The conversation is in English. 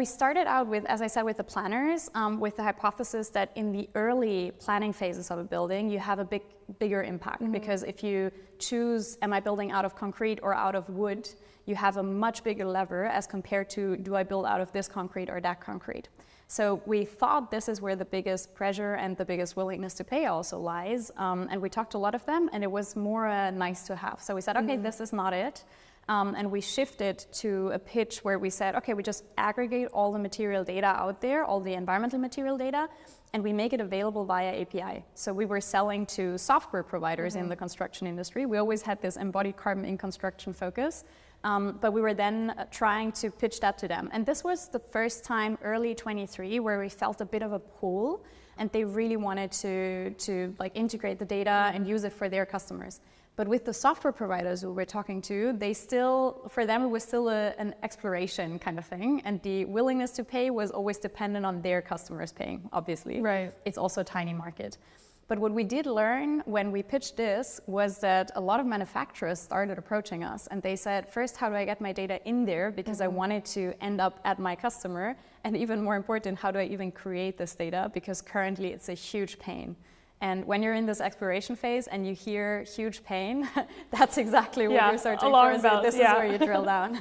We started out with, as I said, with the planners, with the hypothesis that in the early planning phases of a building, you have a bigger impact. Because if you choose, am I building out of concrete or out of wood, you have a much bigger lever as compared to, do I build out of this concrete or that concrete? So we thought this is where the biggest pressure and the biggest willingness to pay also lies. And we talked to a lot of them, and it was more nice to have. So we said, okay, this is not it. And we shifted to a pitch where we said, okay, we just aggregate all the material data out there, all the environmental material data, and we make it available via API. So we were selling to software providers in the construction industry. We always had this embodied carbon in construction focus, but we were then trying to pitch that to them. And this was the first time, early 23, where we felt a bit of a pull, and they really wanted to like integrate the data and use it for their customers. But with the software providers who we're talking to, for them it was still an exploration kind of thing, and the willingness to pay was always dependent on their customers paying, obviously. Right. It's also a tiny market. But what we did learn when we pitched this was that a lot of manufacturers started approaching us, and they said, first, how do I get my data in there? Because I wanted to end up at my customer, and even more important, how do I even create this data? Because currently it's a huge pain. And when you're in this exploration phase and you hear huge pain, that's exactly what you're searching for. So this is where you drill down.